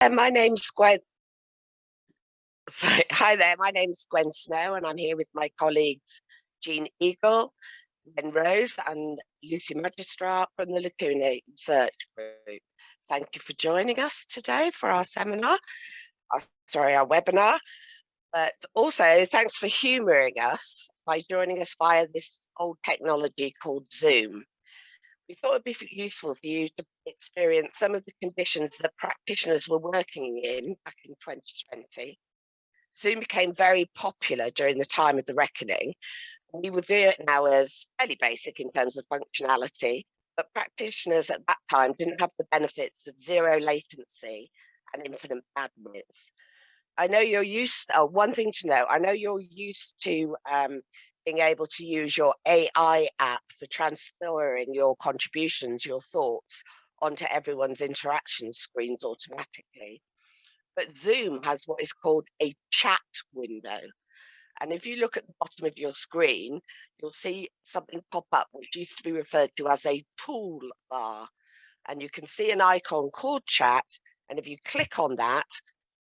My name's Gwen. Sorry, hi there. My name's Gwen Snow, and I'm here with my colleagues Jean Eagle, Ben Rose, and Lucy Magistrat from the Lacuna Research Group. Thank you for joining us today for our seminar, our webinar. But also, thanks for humouring us by joining us via this old technology called Zoom. We thought it'd be useful for you to experience some of the conditions that practitioners were working in back in 2020. Zoom became very popular during the time of the reckoning. We would view it now as fairly basic in terms of functionality, but practitioners at that time didn't have the benefits of zero latency and infinite bandwidth. I know you're one thing to know, I know you're used to being able to use your AI app for transferring your contributions, your thoughts, onto everyone's interaction screens automatically. But Zoom has what is called a chat window. And if you look at the bottom of your screen, you'll see something pop up, which used to be referred to as a toolbar. And you can see an icon called chat. And if you click on that,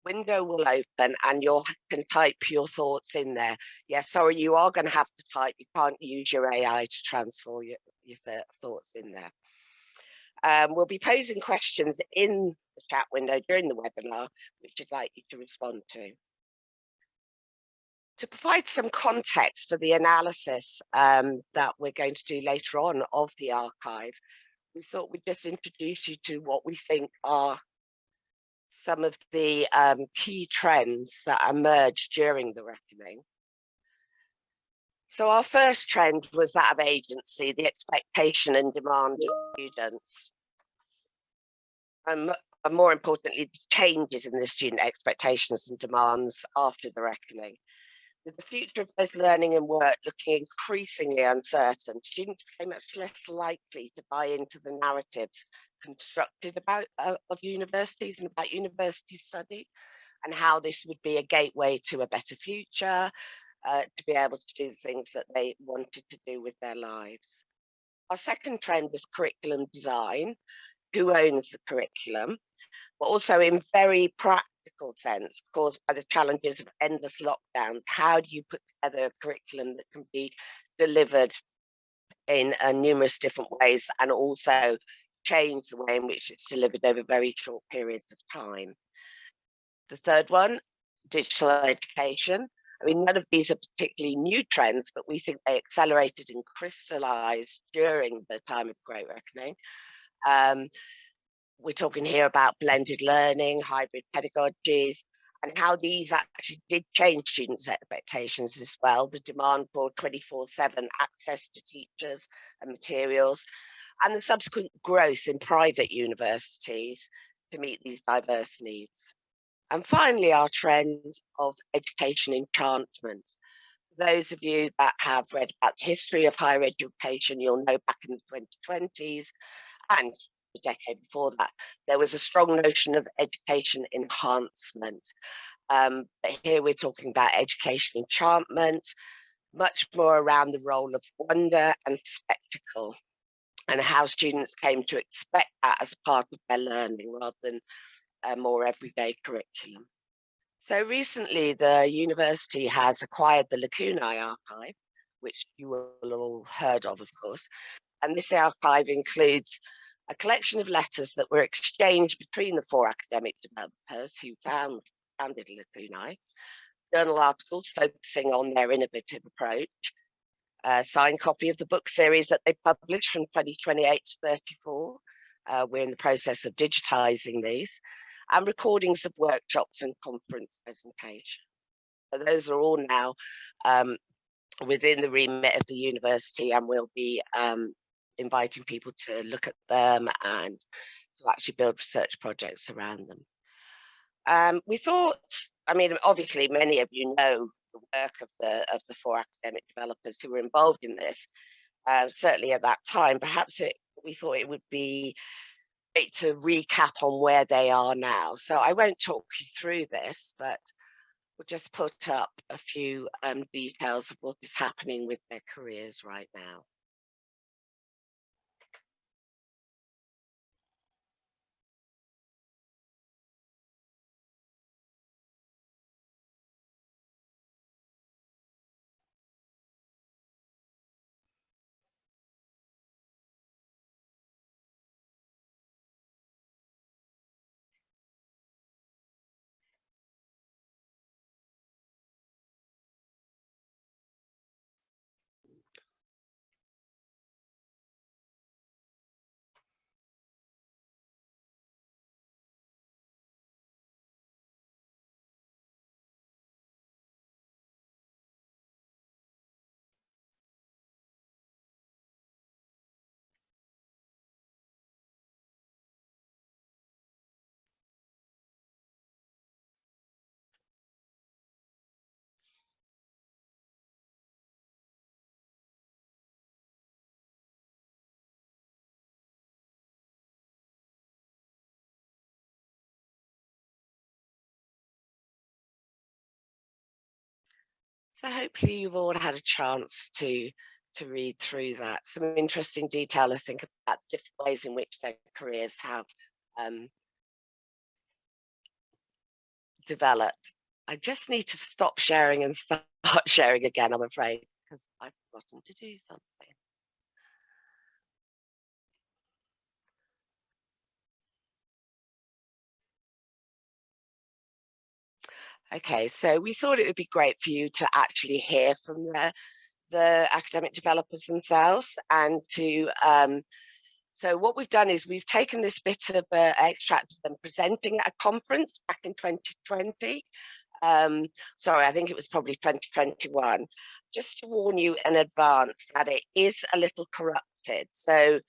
window will open and you can type your thoughts in there. Yes, sorry, you are going to have to type. You can't use your AI to transfer your thoughts in there. We'll be posing questions in the chat window during the webinar, which I'd like you to respond to. To provide some context for the analysis that we're going to do later on of the archive, we thought we'd just introduce you to what we think are some of the key trends that emerged during the reckoning. So our first trend was that of agency, the expectation and demand of students. And more importantly, the changes in the student expectations and demands after the reckoning. With the future of both learning and work looking increasingly uncertain, students became much less likely to buy into the narratives constructed of universities and about university study, and how this would be a gateway to a better future, to be able to do the things that they wanted to do with their lives. Our second trend is curriculum design. Who owns the curriculum, but also in very practical sense, caused by the challenges of endless lockdowns. How do you put together a curriculum that can be delivered in numerous different ways and also change the way in which it's delivered over very short periods of time? The third one, digital education. I mean, none of these are particularly new trends, but we think they accelerated and crystallized during the time of the Great Reckoning. We're talking here about blended learning, hybrid pedagogies, and how these actually did change students' expectations as well. The demand for 24/7 access to teachers and materials, and the subsequent growth in private universities to meet these diverse needs. And finally, our trend of education enchantment. Those of you that have read about the history of higher education, you'll know back in the 2020s and the decade before that, there was a strong notion of education enhancement. But here we're talking about education enchantment, much more around the role of wonder and spectacle, and how students came to expect that as part of their learning rather than a more everyday curriculum. So recently, the university has acquired the Lacunae archive, which you will all heard of course. And this archive includes a collection of letters that were exchanged between the 4 academic developers who founded Lacunae, journal articles focusing on their innovative approach, a signed copy of the book series that they published from 2028 to 34. We're in the process of digitizing these, and recordings of workshops and conference presentations. So those are all now within the remit of the university, and we'll be inviting people to look at them and to actually build research projects around them. We thought, I mean, obviously many of you know the work of the 4 academic developers who were involved in this, certainly at that time. Perhaps we thought it would be great to recap on where they are now. So I won't talk you through this, but we'll just put up a few details of what is happening with their careers right now. So hopefully you've all had a chance to read through that. Some interesting detail, I think, about the different ways in which their careers have um, developed. I just need to stop sharing and start sharing again, I'm afraid, because I've forgotten to do something. Okay, so we thought it would be great for you to actually hear from the academic developers themselves and to so what we've done is we've taken this bit of extract of them presenting at a conference back in 2020. Sorry, I think it was probably 2021, just to warn you in advance that it is a little corrupted. So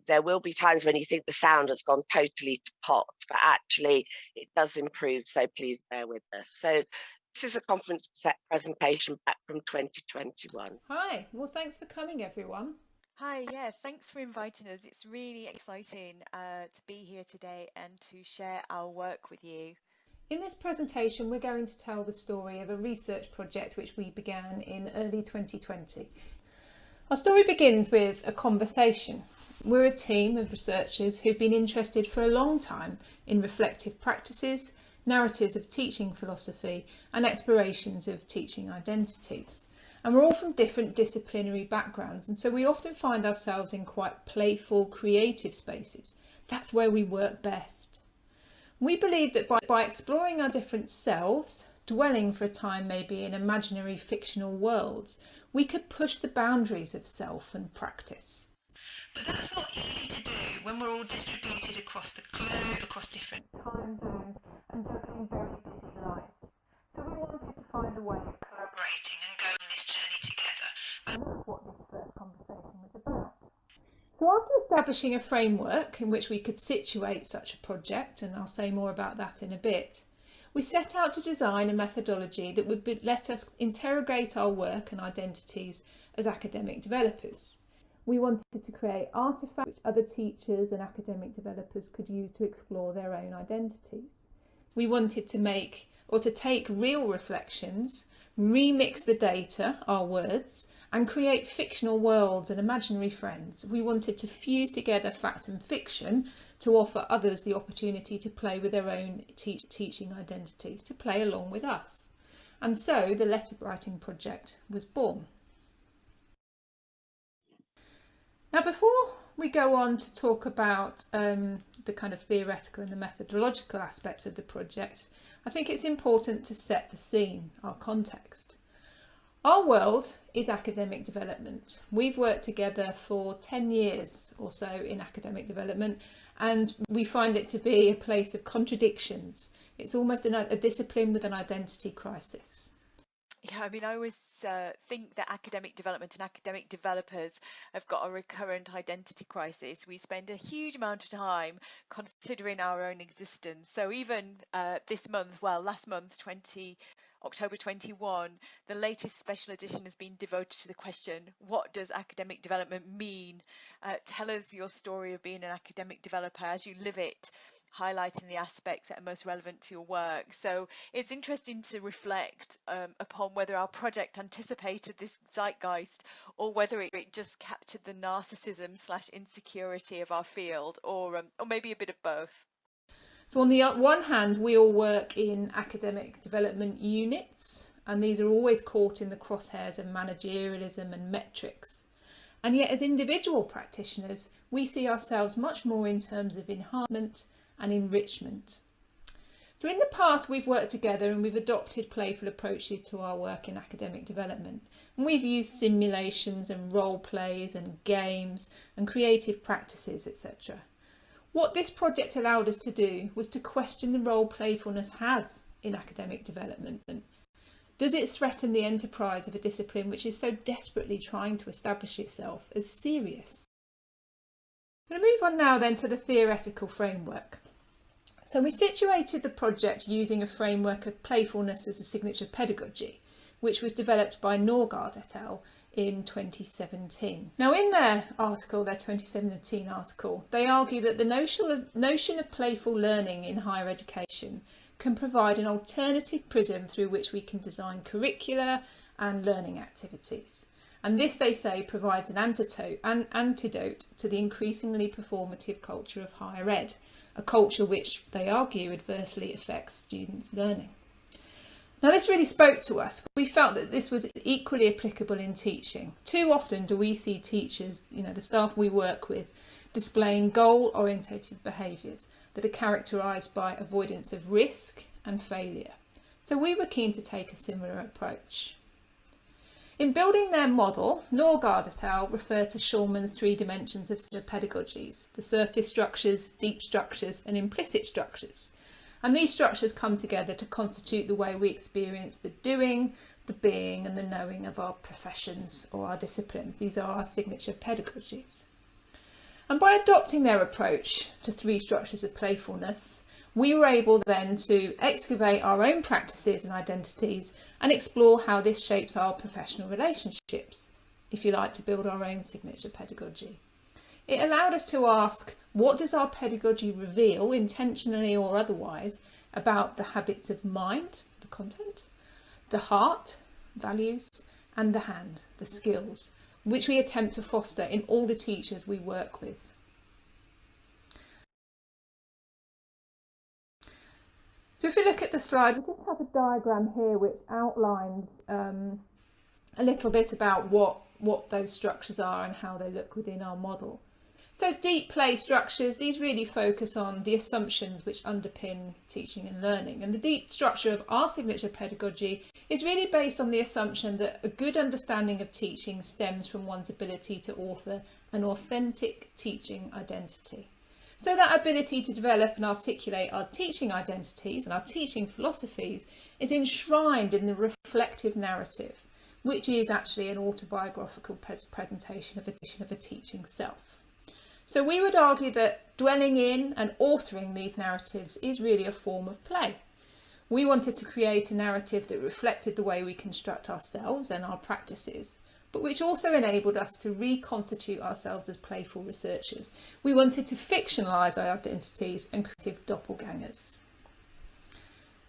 there will be times when you think the sound has gone totally to pot, but actually it does improve. So please bear with us. So this is a conference presentation back from 2021. Hi, well, thanks for coming, everyone. Hi, yeah, thanks for inviting us. It's really exciting to be here today and to share our work with you. In this presentation, we're going to tell the story of a research project which we began in early 2020. Our story begins with a conversation. We're a team of researchers who've been interested for a long time in reflective practices, narratives of teaching philosophy, and explorations of teaching identities. And we're all from different disciplinary backgrounds, and so we often find ourselves in quite playful, creative spaces. That's where we work best. We believe that by exploring our different selves, dwelling for a time maybe in imaginary fictional worlds, we could push the boundaries of self and practice. But that's not easy to do when we're all distributed across the globe, across different time zones, and juggling very busy lives. So we wanted to find a way of collaborating and going on this journey together, and that's what this first conversation was about. So after establishing a framework in which we could situate such a project, and I'll say more about that in a bit, we set out to design a methodology that would let us interrogate our work and identities as academic developers. We wanted to create artefacts which other teachers and academic developers could use to explore their own identities. We wanted to take real reflections, remix the data, our words, and create fictional worlds and imaginary friends. We wanted to fuse together fact and fiction to offer others the opportunity to play with their own teaching identities, to play along with us. And so the letter writing project was born. Now, before we go on to talk about the kind of theoretical and the methodological aspects of the project, I think it's important to set the scene, our context. Our world is academic development. We've worked together for 10 years or so in academic development, and we find it to be a place of contradictions. It's almost a discipline with an identity crisis. Yeah, I mean, I always think that academic development and academic developers have got a recurrent identity crisis. We spend a huge amount of time considering our own existence. So even this month, well, last month, October 21, the latest special edition has been devoted to the question, what does academic development mean? Tell us your story of being an academic developer as you live it, highlighting the aspects that are most relevant to your work. So it's interesting to reflect upon whether our project anticipated this zeitgeist or whether it just captured the narcissism / insecurity of our field, or maybe a bit of both. So on the one hand, we all work in academic development units, and these are always caught in the crosshairs of managerialism and metrics. And yet as individual practitioners, we see ourselves much more in terms of enhancement and enrichment. So in the past, we've worked together and we've adopted playful approaches to our work in academic development. And we've used simulations and role plays and games and creative practices, etc. What this project allowed us to do was to question the role playfulness has in academic development. Does it threaten the enterprise of a discipline which is so desperately trying to establish itself as serious? I'm going to move on now then to the theoretical framework. So we situated the project using a framework of playfulness as a signature pedagogy, which was developed by Norgaard et al. In 2017. Now in their 2017 article, they argue that the notion of playful learning in higher education can provide an alternative prism through which we can design curricula and learning activities. And this, they say, provides an antidote to the increasingly performative culture of higher ed, a culture which, they argue, adversely affects students' learning. Now, this really spoke to us. We felt that this was equally applicable in teaching. Too often do we see teachers, the staff we work with, displaying goal-orientated behaviours that are characterised by avoidance of risk and failure. So we were keen to take a similar approach. In building their model, Norgard et al. Referred to Schulman's three dimensions of pedagogies: the surface structures, deep structures and implicit structures. And these structures come together to constitute the way we experience the doing, the being and the knowing of our professions or our disciplines. These are our signature pedagogies. And by adopting their approach to three structures of playfulness, we were able then to excavate our own practices and identities and explore how this shapes our professional relationships, if you like, to build our own signature pedagogy. It allowed us to ask, what does our pedagogy reveal, intentionally or otherwise, about the habits of mind, the content, the heart, values, and the hand, the skills, which we attempt to foster in all the teachers we work with. So if we look at the slide, we just have a diagram here which outlines a little bit about what those structures are and how they look within our model. So deep play structures, these really focus on the assumptions which underpin teaching and learning. And the deep structure of our signature pedagogy is really based on the assumption that a good understanding of teaching stems from one's ability to author an authentic teaching identity. So that ability to develop and articulate our teaching identities and our teaching philosophies is enshrined in the reflective narrative, which is actually an autobiographical presentation of a teaching self. So we would argue that dwelling in and authoring these narratives is really a form of play. We wanted to create a narrative that reflected the way we construct ourselves and our practices, but which also enabled us to reconstitute ourselves as playful researchers. We wanted to fictionalise our identities and creative doppelgangers.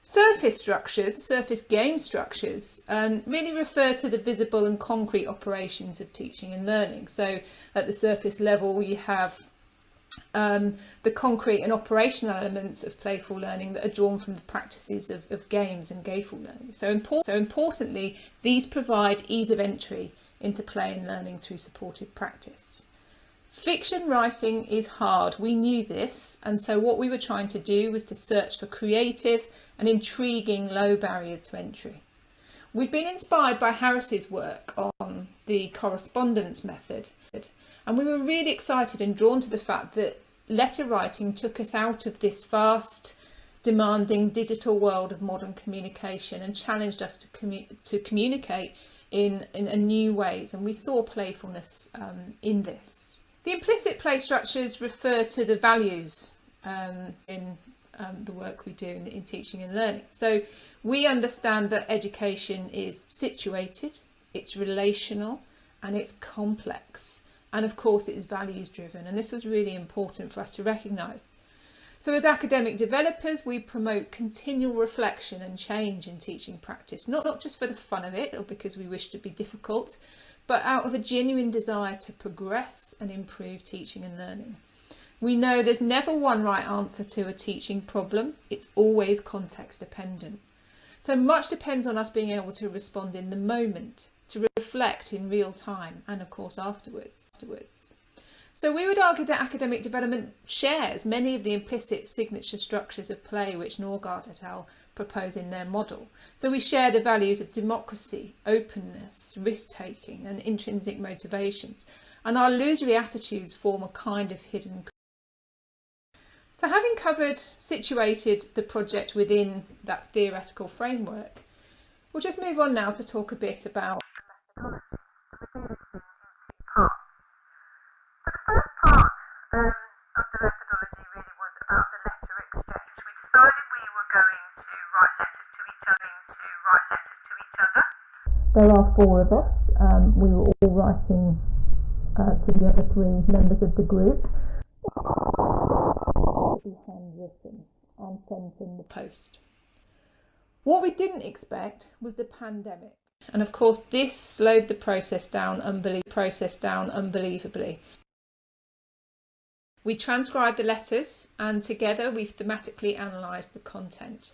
Surface structures, surface game structures, really refer to the visible and concrete operations of teaching and learning. So at the surface level, we have the concrete and operational elements of playful learning that are drawn from the practices of games and gameful learning. So importantly, these provide ease of entry into play and learning through supported practice. Fiction writing is hard, we knew this, and so what we were trying to do was to search for creative and intriguing low barrier to entry. We'd been inspired by Harris's work on the correspondence method, and we were really excited and drawn to the fact that letter writing took us out of this fast, demanding digital world of modern communication and challenged us to communicate in new ways, and we saw playfulness in this. The implicit play structures refer to the values in the work we do in teaching and learning. So we understand that education is situated, it's relational, and it's complex. And of course it is values driven, and this was really important for us to recognise. So as academic developers, we promote continual reflection and change in teaching practice, not just for the fun of it or because we wish to be difficult, but out of a genuine desire to progress and improve teaching and learning. We know there's never one right answer to a teaching problem. It's always context dependent. So much depends on us being able to respond in the moment, to reflect in real time, and of course afterwards. So we would argue that academic development shares many of the implicit signature structures of play which Norgard et al. Propose in their model. So we share the values of democracy, openness, risk-taking and intrinsic motivations, and our illusory attitudes form a kind of hidden. So having situated the project within that theoretical framework, we'll just move on now to talk a bit about There are four of us. We were all writing to the other three members of the group. Handwritten and sent in the post. What we didn't expect was the pandemic. And of course, this slowed the process down unbelievably. We transcribed the letters and together we thematically analysed the content.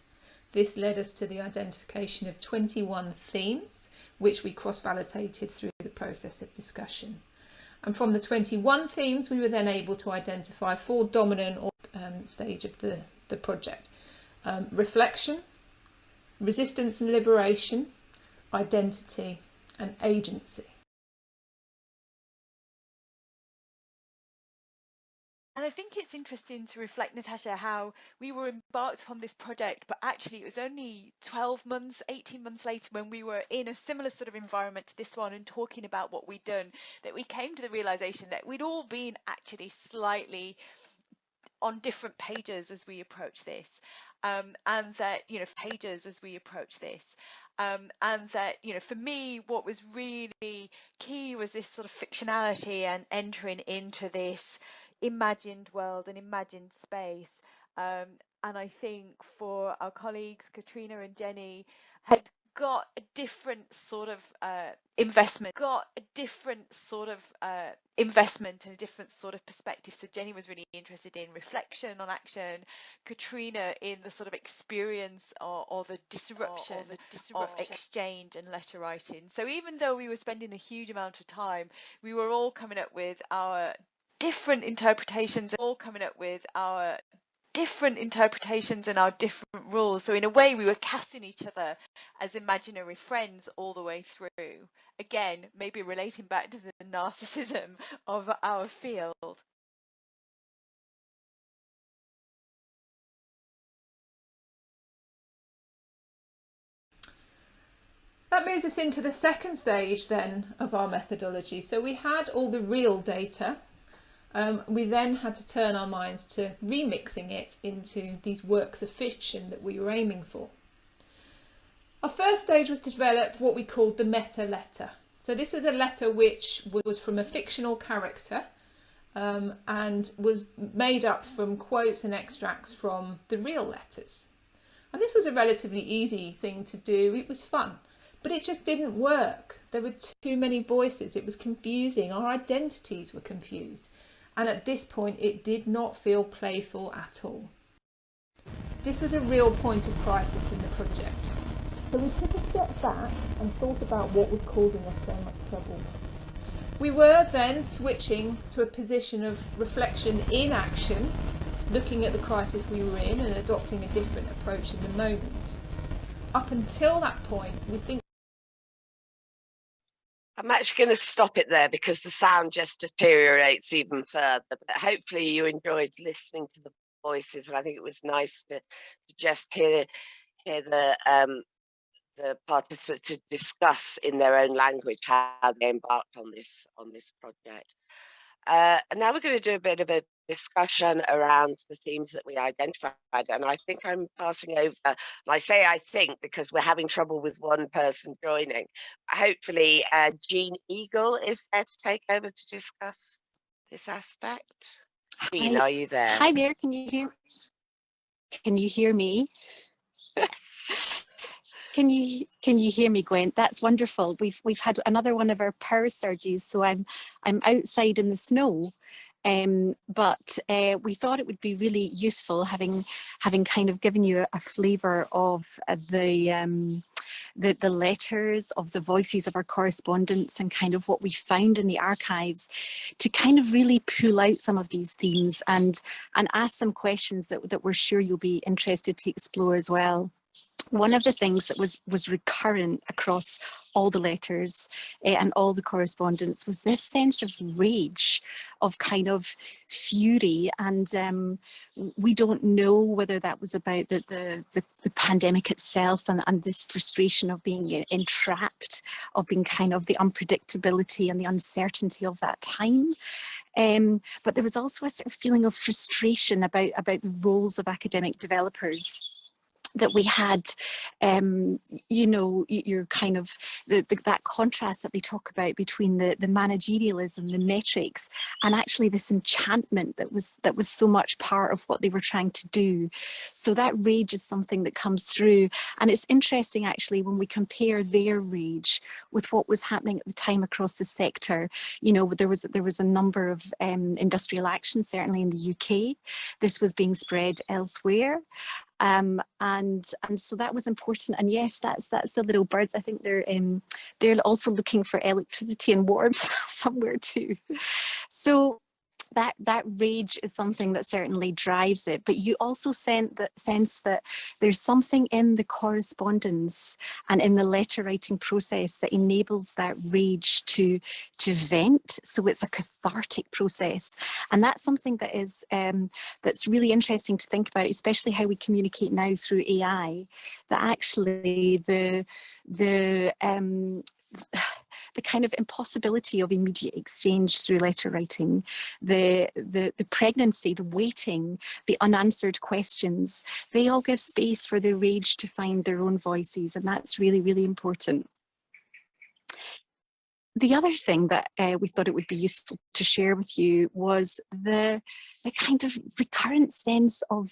This led us to the identification of 21 themes, which we cross-validated through the process of discussion. And from the 21 themes, we were then able to identify 4 dominant stage of the project. Reflection, resistance and liberation, identity and agency. And I think it's interesting to reflect, Natasha, how we were embarked on this project, but actually it was only 12 months, 18 months later when we were in a similar sort of environment to this one and talking about what we'd done, that we came to the realization that we'd all been actually slightly on different pages as we approach this. And that, for me, what was really key was this sort of fictionality and entering into this imagined world and imagined space. And I think for our colleagues, Katrina and Jenny, had got a different sort of investment and a different sort of perspective. So Jenny was really interested in reflection on action, Katrina in the sort of experience or the disruption of exchange and letter writing. So even though we were spending a huge amount of time, we were all coming up with our different interpretations and our different rules. So in a way, we were casting each other as imaginary friends all the way through. Again, maybe relating back to the narcissism of our field. That moves us into the second stage then of our methodology. So we had all the real data. We then had to turn our minds to remixing it into these works of fiction that we were aiming for. Our first stage was to develop what we called the meta letter. So this is a letter which was from a fictional character and was made up from quotes and extracts from the real letters. And this was a relatively easy thing to do. It was fun, but it just didn't work. There were too many voices. It was confusing. Our identities were confused. And at this point, it did not feel playful at all. This was a real point of crisis in the project. So we took a step back and thought about what was causing us so much trouble. We were then switching to a position of reflection in action, looking at the crisis we were in and adopting a different approach in the moment. Up until that point, we think I'm actually going to stop it there because the sound just deteriorates even further. But hopefully you enjoyed listening to the voices, and I think it was nice to just hear the participants to discuss in their own language how they embarked on this project. And now we're going to do a bit of a discussion around the themes that we identified, and I think I'm passing over, and I say I think because we're having trouble with one person joining. Hopefully Jean Eagle is there to take over to discuss this aspect. Jean, are you there? Hi there, can you hear me? Yes. Can you hear me, Gwen? That's wonderful. We've had another one of our power surges, so I'm outside in the snow. But we thought it would be really useful having kind of given you a flavour of the letters, of the voices of our correspondents and kind of what we found in the archives, to kind of really pull out some of these themes and ask some questions that we're sure you'll be interested to explore as well. One of the things that was recurrent across all the letters and all the correspondence was this sense of rage, of kind of fury, and we don't know whether that was about the pandemic itself and this frustration of being entrapped, of being kind of the unpredictability and the uncertainty of that time. But there was also a sort of feeling of frustration about the roles of academic developers. that we had, you know, your kind of that contrast that they talk about between the managerialism, the metrics, and actually this enchantment that was so much part of what they were trying to do. So that rage is something that comes through, and it's interesting actually when we compare their rage with what was happening at the time across the sector. You know, there was a number of industrial actions, certainly in the UK. This was being spread elsewhere. And so that was important. And yes, that's the little birds. I think they're also looking for electricity and warmth somewhere too. So that rage is something that certainly drives it, but you also sense that there's something in the correspondence and in the letter writing process that enables that rage to vent. So it's a cathartic process, and that's something that is that's really interesting to think about, especially how we communicate now through AI. That actually the kind of impossibility of immediate exchange through letter writing, the pregnancy, the waiting, the unanswered questions, they all give space for the rage to find their own voices, and that's really, really important. The other thing that we thought it would be useful to share with you was the kind of recurrent sense of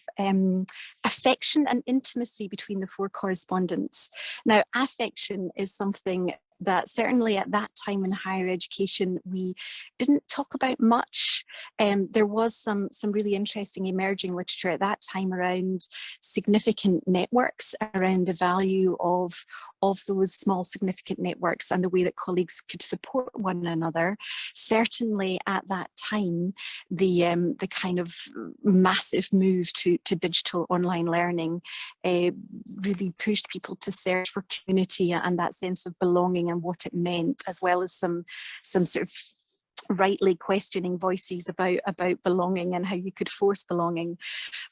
affection and intimacy between the four correspondents. Now, affection is something that certainly at that time in higher education we didn't talk about much. There was some really interesting emerging literature at that time around significant networks, around the value of those small significant networks and the way that colleagues could support one another. Certainly at that time, the kind of massive move to digital online learning really pushed people to search for community and that sense of belonging and what it meant, as well as some sort of rightly questioning voices about belonging and how you could force belonging.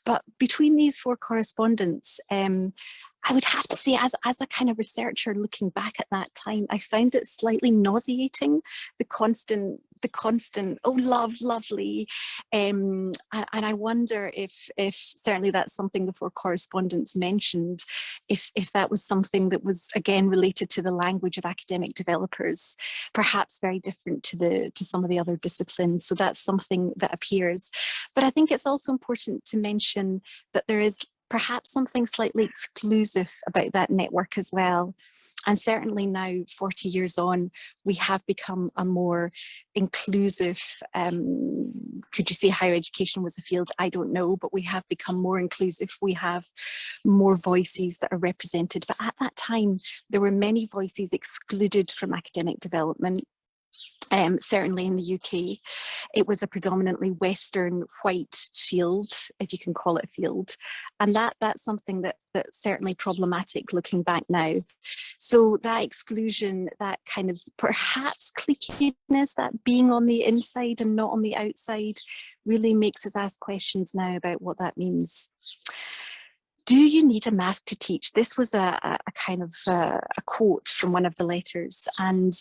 But between these four correspondents, I would have to say, as a kind of researcher looking back at that time, I found it slightly nauseating, the constant oh, lovely, and I wonder if certainly that's something the four correspondents mentioned, if that was something that was again related to the language of academic developers, perhaps very different to some of the other disciplines. So that's something that appears. But I think it's also important to mention that there is perhaps something slightly exclusive about that network as well. And certainly now, 40 years on, we have become a more inclusive, could you say higher education was a field? I don't know, but we have become more inclusive. We have more voices that are represented. But at that time, there were many voices excluded from academic development. Certainly in the UK, it was a predominantly Western white field, if you can call it a field. And that's something that's certainly problematic looking back now. So that exclusion, that kind of perhaps cliqueiness, that being on the inside and not on the outside, really makes us ask questions now about what that means. Do you need a mask to teach? This was a kind of a quote from one of the letters, and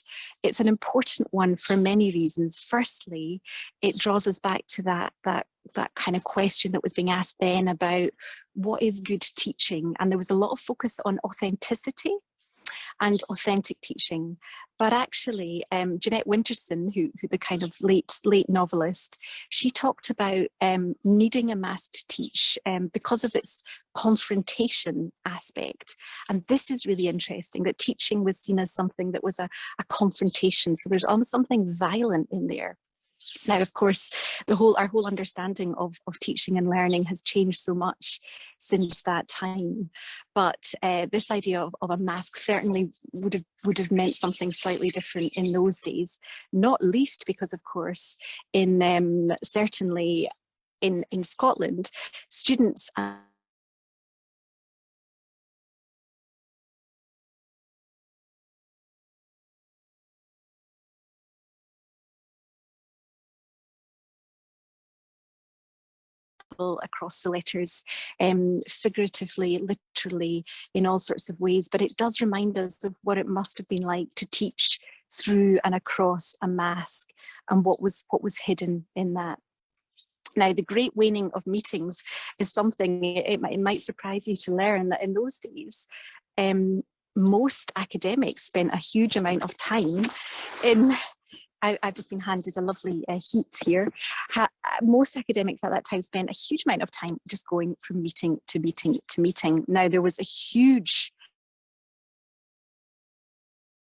it's an important one for many reasons. Firstly, it draws us back to that kind of question that was being asked then about what is good teaching, and there was a lot of focus on authenticity and authentic teaching. But actually, Jeanette Winterson, who the kind of late novelist, she talked about needing a mask to teach because of its confrontation aspect. And this is really interesting, that teaching was seen as something that was a confrontation. So there's almost something violent in there. Now, of course, our whole understanding of teaching and learning has changed so much since that time. But this idea of a mask certainly would have meant something slightly different in those days, not least because, of course, certainly in Scotland, students across the letters, figuratively, literally, in all sorts of ways. But it does remind us of what it must have been like to teach through and across a mask, and what was hidden in that. Now, the great waning of meetings is something, it might surprise you to learn that in those days, most academics spent a huge amount of time in, I've just been handed a lovely heat here. Most academics at that time spent a huge amount of time just going from meeting to meeting to meeting. Now, there was a huge,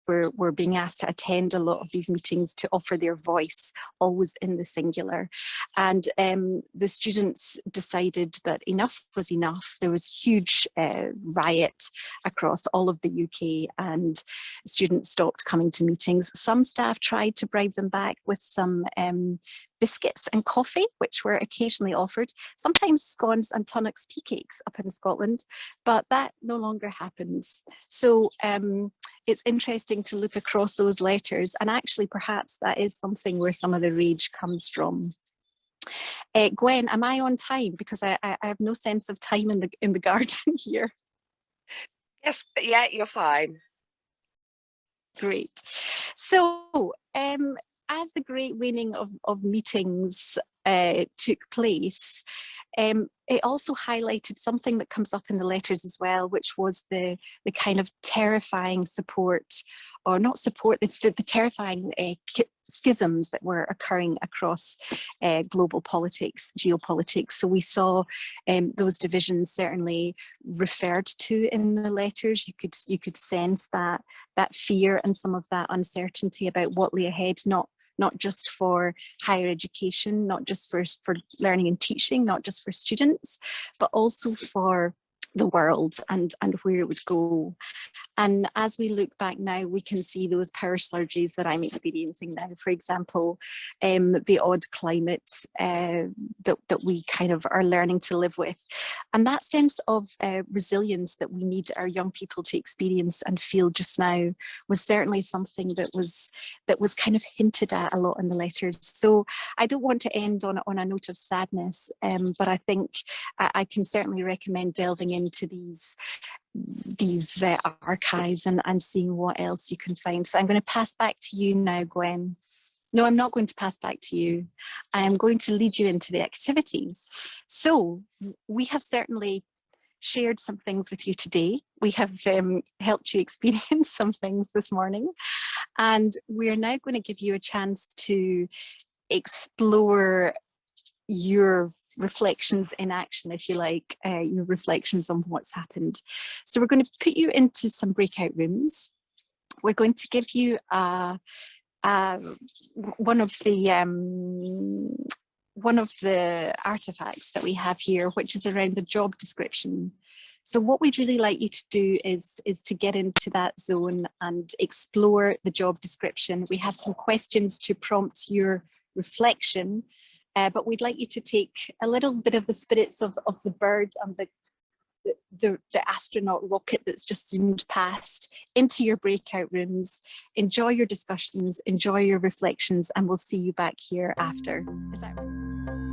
we're being asked to attend a lot of these meetings to offer their voice, always in the singular. And the students decided that enough was enough. There was huge riot across all of the UK, and students stopped coming to meetings. Some staff tried to bribe them back with some biscuits and coffee, which were occasionally offered, sometimes scones and Tunnocks tea cakes up in Scotland, but that no longer happens. So it's interesting to look across those letters, and actually perhaps that is something where some of the rage comes from. Gwen, am I on time? Because I have no sense of time in the garden here. Yes, yeah, you're fine. Great. So as the great waning of meetings took place, it also highlighted something that comes up in the letters as well, which was the kind of terrifying support, or not support, the terrifying schisms that were occurring across global politics, geopolitics. So we saw those divisions certainly referred to in the letters. You could sense that fear and some of that uncertainty about what lay ahead, not just for higher education, not just for learning and teaching, not just for students, but also for the world and where it would go. And as we look back now, we can see those power surges that I'm experiencing now. For example, the odd climate that we kind of are learning to live with. And that sense of resilience that we need our young people to experience and feel just now was certainly something that was kind of hinted at a lot in the letters. So I don't want to end on a note of sadness, but I think I can certainly recommend delving into these archives and seeing what else you can find. So I'm going to pass back to you now, Gwen. No, I'm not going to pass back to you. I am going to lead you into the activities. So we have certainly shared some things with you today. We have helped you experience some things this morning. And we're now going to give you a chance to explore your reflections in action, if you like, your reflections on what's happened. So we're going to put you into some breakout rooms. We're going to give you one of the artifacts that we have here, which is around the job description. So what we'd really like you to do is to get into that zone and explore the job description. We have some questions to prompt your reflection, but we'd like you to take a little bit of the spirits of the bird and the astronaut rocket that's just zoomed past into your breakout rooms. Enjoy your discussions, enjoy your reflections, and we'll see you back here after. Is that right?